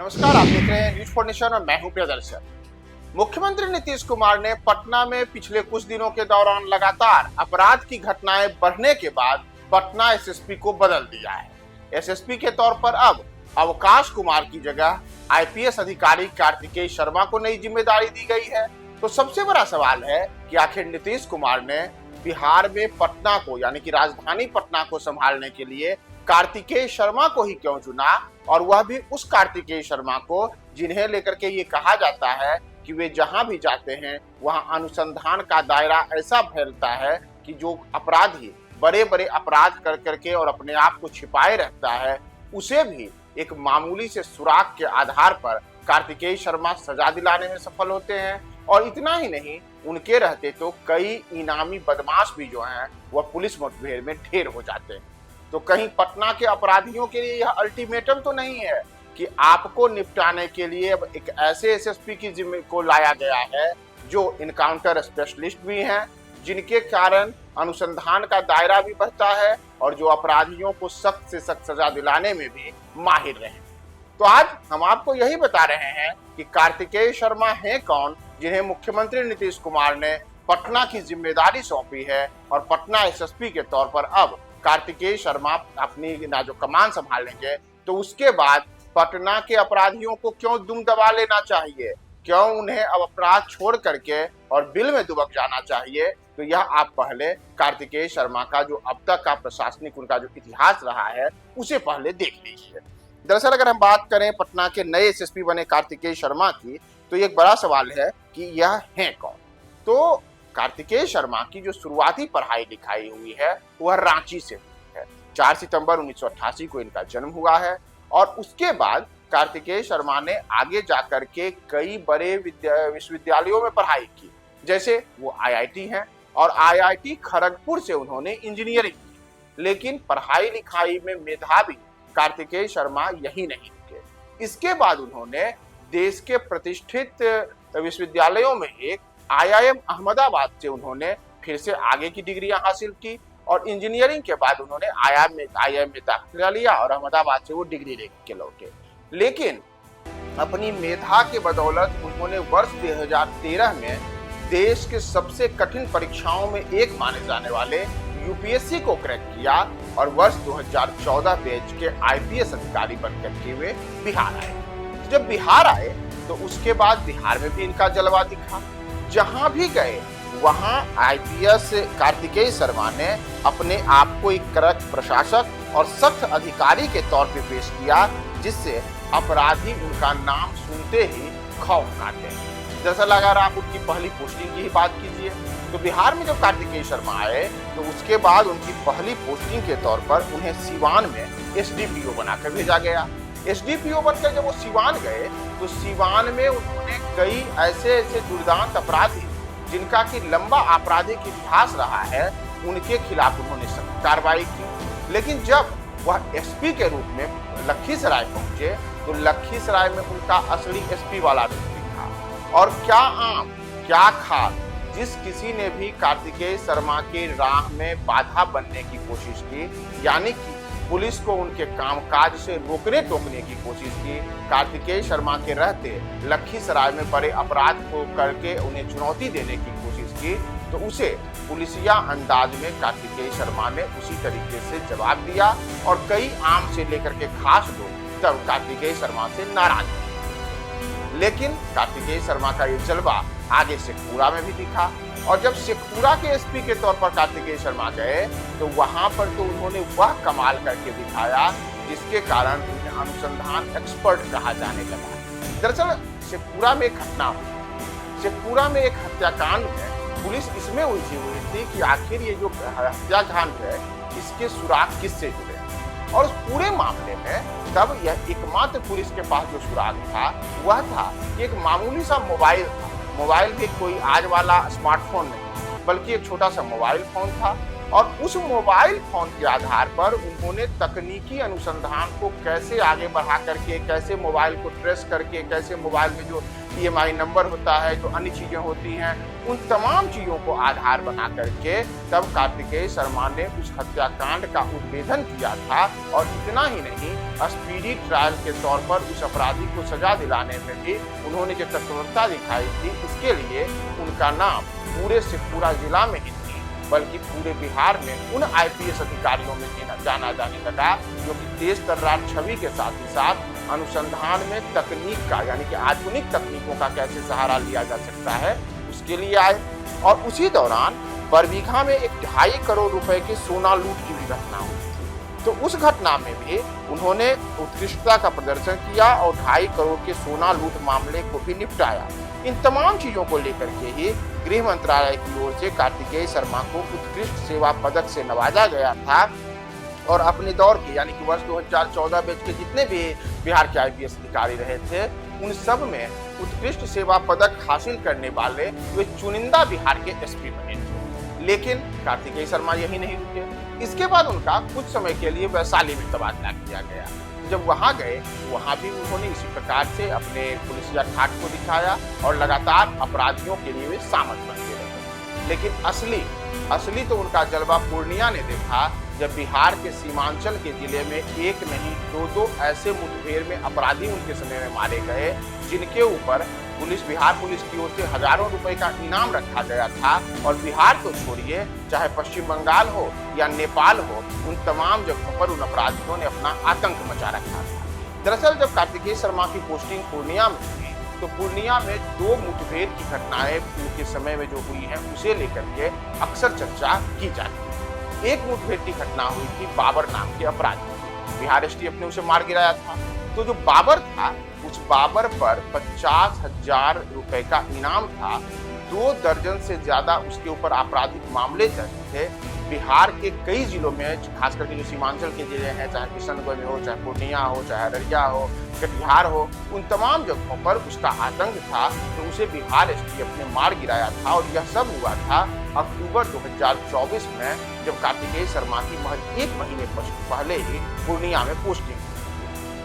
नमस्कार, आप देख रहे हैं न्यूज फॉर नेशन और मैं हूं प्रियदर्शन। मुख्यमंत्री नीतीश कुमार ने पटना में पिछले कुछ दिनों के दौरान लगातार अपराध की घटनाएं बढ़ने के बाद पटना एसएसपी को बदल दिया है। एसएसपी के तौर पर अब अवकाश कुमार की जगह आईपीएस अधिकारी कार्तिकेय शर्मा को नई जिम्मेदारी दी गई है। तो सबसे बड़ा सवाल है कि आखिर नीतीश कुमार ने बिहार में पटना को यानी कि राजधानी पटना को संभालने के लिए कार्तिकेय शर्मा को ही क्यों चुना, और वह भी उस कार्तिकेय शर्मा को जिन्हें लेकर के ये कहा जाता है कि वे जहां भी जाते हैं वहां अनुसंधान का दायरा ऐसा फैलता है कि जो अपराधी बड़े बड़े अपराध कर करके और अपने आप को छिपाए रहता है उसे भी एक मामूली से सुराग के आधार पर कार्तिकेय शर्मा सजा दिलाने में सफल होते हैं। और इतना ही नहीं, उनके रहते तो कई इनामी बदमाश भी जो हैं वह पुलिस मुठभेड़ में ढेर हो जाते हैं। तो कहीं पटना के अपराधियों के लिए यह अल्टीमेटम तो नहीं है कि आपको निपटाने के लिए अब एक ऐसे एसएसपी की जिम्मे को लाया गया है जो इनकाउंटर स्पेशलिस्ट भी हैं, जिनके कारण अनुसंधान का दायरा भी बढ़ता है और जो अपराधियों को सख्त से सख्त सजा दिलाने में भी माहिर रहे। तो आज हम आपको यही बता रहे हैं कि कार्तिकेय शर्मा हैं कौन, जिन्हें मुख्यमंत्री नीतीश कुमार ने पटना की जिम्मेदारी सौंपी है और पटना एसएसपी के तौर पर अब कार्तिकेय शर्मा अपनी जो कमान संभालेंगे। तो उसके बाद पटना के अपराधियों को क्यों दुम दबा लेना चाहिए, क्यों उन्हें अब अपराध छोड़ करके और बिल में दुबक जाना चाहिए। तो यह आप पहले कार्तिकेय शर्मा का जो अब तक का प्रशासनिक उनका जो इतिहास रहा है उसे पहले देख लीजिए। दरअसल अगर हम बात करें पटना के नए एसएसपी बने कार्तिकेय शर्मा की, तो एक बड़ा सवाल है कि यह हैं कौन। तो कार्तिकेय शर्मा की जो शुरुआती पढ़ाई लिखाई हुई है वह रांची से हुई है। 4 सितंबर 1988 को इनका जन्म हुआ है और उसके बाद कार्तिकेय शर्मा ने आगे जाकर के कई बड़े विश्वविद्यालयों में पढ़ाई की, जैसे वो आईआईटी हैं और आईआईटी खड़गपुर से उन्होंने इंजीनियरिंग की। लेकिन पढ़ाई लिखाई में मेधावी कार्तिकेय शर्मा यही नहीं रुके। इसके बाद उन्होंने देश के प्रतिष्ठित विश्वविद्यालयों में एक आईआईएम अहमदाबाद से उन्होंने फिर से आगे की डिग्रियां हासिल की और इंजीनियरिंग के बाद उन्होंने आईआईएम में दाखिला लिया और अहमदाबाद से वो डिग्री लेके लौटे। लेकिन अपनी मेधा के बदौलत उन्होंने वर्ष 2013 में देश के सबसे कठिन परीक्षाओं में एक माने जाने वाले यूपीएससी को क्रैक किया और वर्ष 2014 बैच के आईपीएस अधिकारी बनकर के वे बिहार आए। जब बिहार आए तो उसके बाद बिहार में भी इनका जलवा दिखा। जहां भी गए वहां आईपीएस कार्तिकेय शर्मा ने अपने आप को एक कड़क प्रशासक और सख्त अधिकारी के तौर पे पेश किया, जिससे अपराधी उनका नाम सुनते ही खौफ खाते हैं। दरअसल अगर आप उनकी पहली पोस्टिंग की ही बात कीजिए तो बिहार में जब कार्तिकेय शर्मा आए तो उसके बाद उनकी पहली पोस्टिंग के तौर पर उन्हें सिवान में एसडीपीओ बनाकर भेजा गया। एसडीपीओ बनकर जब वो सिवान गए तो सिवान में उन्होंने कई ऐसे दुर्दांत अपराधी जिनका कि लंबा आपराधिक इतिहास रहा है उनके खिलाफ उन्होंने सख्त कार्रवाई की। लेकिन जब वह एसपी के रूप में लखीसराय पहुंचे तो लखीसराय में उनका असली एसपी वाला रूप दिखा। और क्या आम क्या खास, जिस किसी ने भी कार्तिकेय शर्मा के राह में बाधा बनने की कोशिश की, यानी कि पुलिस को उनके कामकाज से रोकने टोकने की कोशिश की, कार्तिकेय शर्मा के रहते लखीसराय में बड़े अपराध को करके उन्हें चुनौती देने की कोशिश की, तो उसे पुलिसिया अंदाज में कार्तिकेय शर्मा ने उसी तरीके से जवाब दिया और कई आम से लेकर के खास लोग तब कार्तिकेय शर्मा से नाराज हुए। लेकिन कार्तिकेय शर्मा का ये जलवा आगे शेखपुरा में भी दिखा और जब शेखपुरा के एसपी के तौर पर कार्तिकेय शर्मा गए तो वहां पर तो उन्होंने वह कमाल करके दिखाया जिसके कारण उन्हें अनुसंधान एक्सपर्ट कहा जाने लगा। दरअसल शेखपुरा में एक घटना हुई। शेखपुरा में एक हत्याकांड है, पुलिस इसमें उलझी हुई थी कि आखिर ये जो हत्याकांड है इसके सुराग किससे जुड़े, और उस पूरे मामले में तब यह एकमात्र पुलिस के पास जो सुराग था वह था कि एक मामूली सा मोबाइल था। मोबाइल भी कोई आज वाला स्मार्टफोन नहीं बल्कि एक छोटा सा मोबाइल फोन था और उस मोबाइल फोन के आधार पर उन्होंने तकनीकी अनुसंधान को कैसे आगे बढ़ा करके, कैसे मोबाइल को ट्रेस करके, कैसे मोबाइल में जो ईएमआई नंबर होता है, जो अन्य चीजें होती हैं उन तमाम चीजों को आधार बना करके तब कार्तिकेय शर्मा ने उस हत्याकांड का उद्भेदन किया था। और इतना ही नहीं, स्पीडी ट्रायल के तौर पर उस अपराधी को सजा दिलाने में भी उन्होंने जो तत्परता दिखाई थी, इसके लिए उनका नाम पूरे से पूरा जिला में ही नहीं बल्कि पूरे बिहार में उन आईपीएस अधिकारियों में जाना जाने लगा जो कि तेज तर्रार छवि के साथ ही साथ अनुसंधान में तकनीक का यानी कि आधुनिक तकनीकों का कैसे सहारा लिया जा सकता है उसके लिए आए। और उसी दौरान बरबीघा में 2.5 करोड़ रुपए के सोना लूट की भी घटना हुई थी। तो उस घटना में भी उन्होंने उत्कृष्टता का प्रदर्शन किया और 2.5 करोड़ के सोना लूट मामले को भी निपटाया। इन तमाम चीजों को लेकर के ही गृह मंत्रालय की ओर से कार्तिकेय शर्मा को उत्कृष्ट सेवा पदक से नवाजा गया था। और अपने दौर के यानी कि वर्ष 2014 बैच के जितने भी बिहार के आईपीएस अधिकारी रहे थे, उन सब में उत्कृष्ट सेवा पदक हासिल करने वाले वे चुनिंदा बिहार के एसपी बने थे। लेकिन कार्तिकेय शर्मा यही नहीं रुके। इसके बाद उनका कुछ समय के लिए वैशाली में तबादला किया गया। जब वहां गए, वहां भी उन्होंने इसी प्रकार से अपने पुलिसिया ठाट को दिखाया और लगातार अपराधियों के लिए वे सामंत बनते रहे। लेकिन असली तो उनका जलवा पूर्णिया ने देखा, जब बिहार के सीमांचल के जिले में एक नहीं दो ऐसे मुठभेड़ में अपराधी उनके समय में मारे गए, जिनके ऊपर बिहार पुलिस की ओर से हजारों रुपए का इनाम रखा गया था। और बिहार तो छोड़िए, चाहे पश्चिम बंगाल हो या नेपाल हो, उन तमाम जगहों पर उन अपराधियों ने अपना आतंक मचा रखा था। दरअसल जब कार्तिकेय शर्मा की पोस्टिंग पूर्णिया में हुई, तो पूर्णिया में 2 मुठभेड़ की घटनाएं उनके समय में जो हुई हैं, उसे लेकर के अक्सर चर्चा की जाती है। एक मुठभेड़ की घटना हुई थी बाबर नाम के अपराधी, बिहार एसटीएफ ने उसे मार गिराया था। तो जो बाबर था, उस बाबर पर 50,000 रुपए का इनाम था। 2 दर्जन से ज्यादा उसके ऊपर आपराधिक मामले दर्ज थे। बिहार के कई जिलों में, खास करके जो सीमांचल के जिले हैं, चाहे किशनगंज हो, चाहे पूर्णिया हो, चाहे अररिया हो, कटिहार हो, उन तमाम जगहों पर उसका आतंक था। तो उसे बिहार एसटीएफ ने मार गिराया था। और यह सब हुआ था अक्टूबर 2024 में, जब कार्तिकेय शर्मा की महज 1 महीने पहले ही पूर्णिया में पोस्टिंग।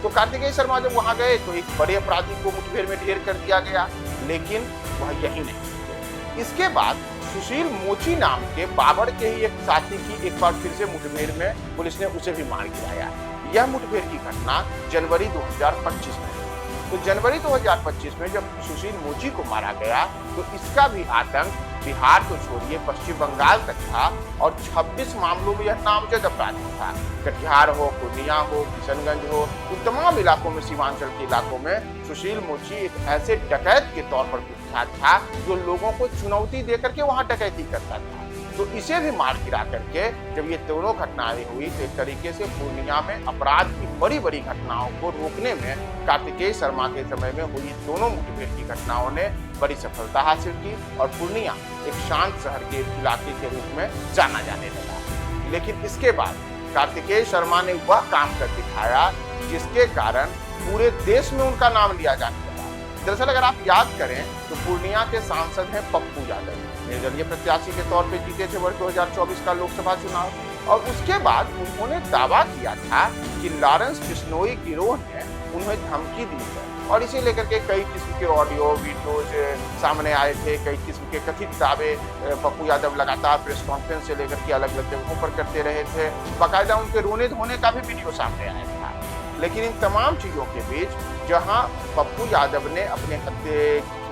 तो कार्तिकेय शर्मा जब वहां गए तो एक बड़े अपराधी को मुठभेड़ में ढेर कर दिया गया। लेकिन वह यही नहीं, इसके बाद सुशील मोची नाम के बाबर के ही एक साथी की एक बार फिर से मुठभेड़ में पुलिस ने उसे भी मार गिराया। यह मुठभेड़ की घटना जनवरी 2025 में। तो जनवरी 2025 में जब सुशील मोची को मारा गया, तो इसका भी आतंक बिहार को छोड़िए पश्चिम बंगाल तक था। और 26 मामलों में यह नामजद अपराधी था। कटिहार हो, पूर्णिया हो, किशनगंज हो, उन तमाम इलाकों में, सीमांचल के इलाकों में सुशील मोची एक ऐसे डकैत के तौर पर कुख्यात था जो लोगों को चुनौती देकर के वहां डकैती करता था। तो इसे भी मार गिरा करके जब ये दोनों घटनाएं हुई, तो एक तरीके से पूर्णिया में अपराध की बड़ी घटनाओं को रोकने में कार्तिकेय शर्मा के समय में हुई दोनों मुठभेड़ की घटनाओं ने बड़ी सफलता हासिल की। और पूर्णिया एक शांत शहर के इलाके के रूप में जाना जाने लगा। लेकिन इसके बाद कार्तिकेय शर्मा ने वह काम कर दिखाया जिसके कारण पूरे देश में उनका नाम लिया जाने लगा। दरअसल अगर आप याद करें, तो पूर्णिया के सांसद हैं पप्पू यादव, निर्दलीय प्रत्याशी के तौर पे जीते थे वर्ष 2024 का लोकसभा चुनाव। और उसके बाद उन्होंने दावा किया था कि लॉरेंस बिश्नोई गिरोह ने उन्हें धमकी दी है। और इसे लेकर के कई किस्म के ऑडियो वीडियोज सामने आए थे, कई किस्म के कथित दावे पप्पू यादव लगातार प्रेस कॉन्फ्रेंस से लेकर के अलग अलग जगहों पर करते रहे थे। बाकायदा उनके रोने धोने का भी वीडियो सामने आया था। लेकिन इन तमाम चीजों के बीच, जहां पप्पू यादव ने अपने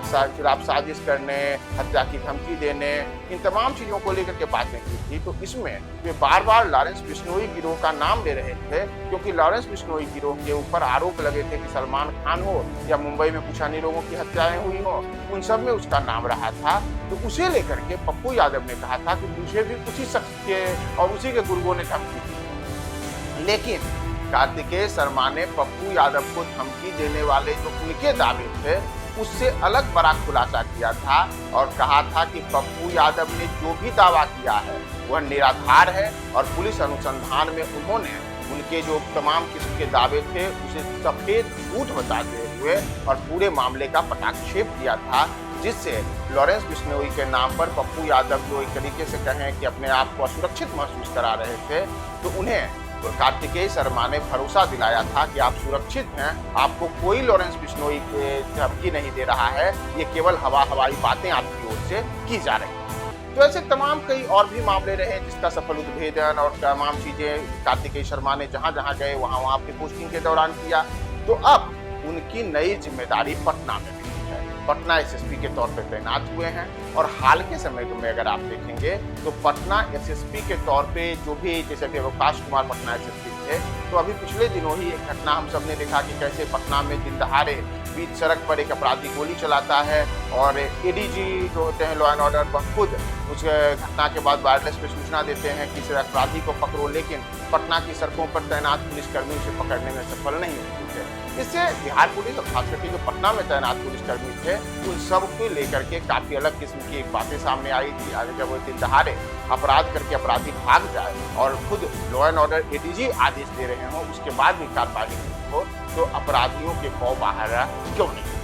खिलाफ साजिश करने, हत्या की धमकी देने, इन तमाम चीजों को लेकर के बातें की थी, तो इसमें वे बार बार लॉरेंस बिश्नोई गिरोह का नाम ले रहे थे। क्योंकि लॉरेंस बिश्नोई गिरोह के ऊपर आरोप लगे थे कि सलमान खान हो या मुंबई में कुछ अन्य लोगों की हत्याएं हुई हो, उन सब में उसका नाम रहा था। तो उसे लेकर के पप्पू यादव ने कहा था कि मुझे भी उसी शख्स के और उसी के गुर्गों ने धमकी दी। लेकिन कार्तिकेय शर्मा ने पप्पू यादव को धमकी देने वाले जो उनके दावे थे, उससे अलग बड़ा खुलासा किया था और कहा था कि पप्पू यादव ने जो भी दावा किया है वह निराधार है। और पुलिस अनुसंधान में उन्होंने उनके जो तमाम किस्म के दावे थे उसे सफेद झूठ बताते हुए और पूरे मामले का पटाक्षेप किया था, जिससे लॉरेंस बिश्नोई के नाम पर पप्पू यादव जो एक तरीके से कहें कि अपने आप को असुरक्षित महसूस करा रहे थे, तो उन्हें कार्तिकेय शर्मा ने भरोसा दिलाया था कि आप सुरक्षित हैं, आपको कोई लॉरेंस बिश्नोई धमकी नहीं दे रहा है, ये केवल हवाई बातें आपकी ओर से की जा रही हैं। तो ऐसे तमाम कई और भी मामले रहे जिसका सफल उद्भेदन और तमाम चीजें कार्तिकेय शर्मा ने जहां जहां गए वहां अपनी पोस्टिंग के दौरान किया। तो अब उनकी नई जिम्मेदारी पटना में मिली है। पटना एसएसपी के तौर पर तैनात हुए हैं और हाल के समय में अगर आप देखेंगे तो पटना एसएसपी के तौर पे जो भी, जैसे कि अवकाश कुमार पटना एसएसपी थे, तो अभी पिछले दिनों ही एक घटना हम सब ने देखा कि कैसे पटना में दिन दहाड़े बीच सड़क पर एक अपराधी गोली चलाता है और एडीजी जो होते हैं लॉ एंड ऑर्डर वह खुद उस घटना के बाद वायरलेस पे सूचना देते हैं कि इस अपराधी को पकड़ो, लेकिन पटना की सड़कों पर तैनात पुलिसकर्मी उसे पकड़ने में सफल नहीं हुए थे। इससे बिहार पुलिस और खासकर के जो पटना में तैनात पुलिसकर्मी थे उन सब को लेकर के काफी अलग किस्म की एक बातें सामने आई थी। आगे जब वो दिन दहाड़े अपराध करके अपराधी भाग जाए और खुद लॉ एंड ऑर्डर एडीजी आदेश दे रहे हों, उसके बाद भी कार्रवाई नहीं हो, तो अपराधियों के खौफ बाहर क्यों नहीं?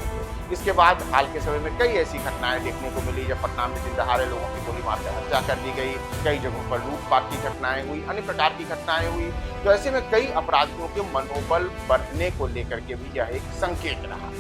इसके बाद हाल के समय में कई ऐसी घटनाएं देखने को मिली जब पटना में दिन दहाड़े लोगों की गोली मारकर हत्या कर दी गई, कई जगहों पर लूटपाट की घटनाएं हुई, अन्य प्रकार की घटनाएं हुई। तो ऐसे में कई अपराधियों के मनोबल बढ़ने को लेकर के भी यह एक संकेत रहा।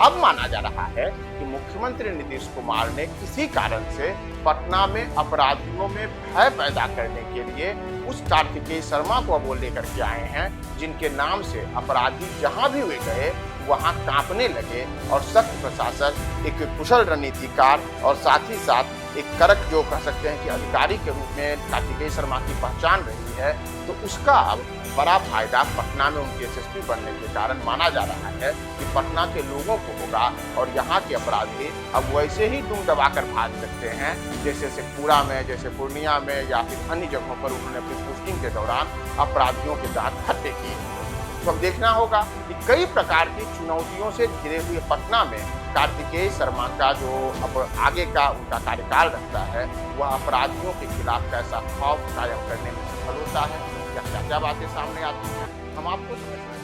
अब माना जा रहा है कि मुख्यमंत्री नीतीश कुमार ने किसी कारण से पटना में अपराधियों में भय पैदा करने के लिए उस कार्तिकेय शर्मा को वो लेकर के आए हैं जिनके नाम से अपराधी जहां भी वे गए वहां कांपने लगे और सख्त प्रशासन एक कुशल रणनीतिकार और साथ ही साथ एक करक जो कह सकते हैं कि अधिकारी के रूप में कार्तिकेय शर्मा की पहचान रही है, तो उसका अब बड़ा फायदा पटना में उनके एसएसपी बनने के कारण माना जा रहा है कि पटना के लोगों को होगा और यहाँ के अपराधी अब वैसे ही दुम दबाकर भाग सकते हैं जैसे शेखपुरा में, जैसे पूर्णिया में या फिर अन्य जगहों पर उन्होंने अपनी पोस्टिंग के दौरान अपराधियों के दांत खट्टे किए। तो अब देखना होगा कि कई प्रकार की चुनौतियों से घिरे हुए पटना में कार्तिकेय शर्मा का जो अब आगे का उनका कार्यकाल रहता है वह अपराधियों के खिलाफ कैसा खौफ कायम करने में सफल होता है या क्या क्या बातें सामने आती हैं, हम आपको समय समय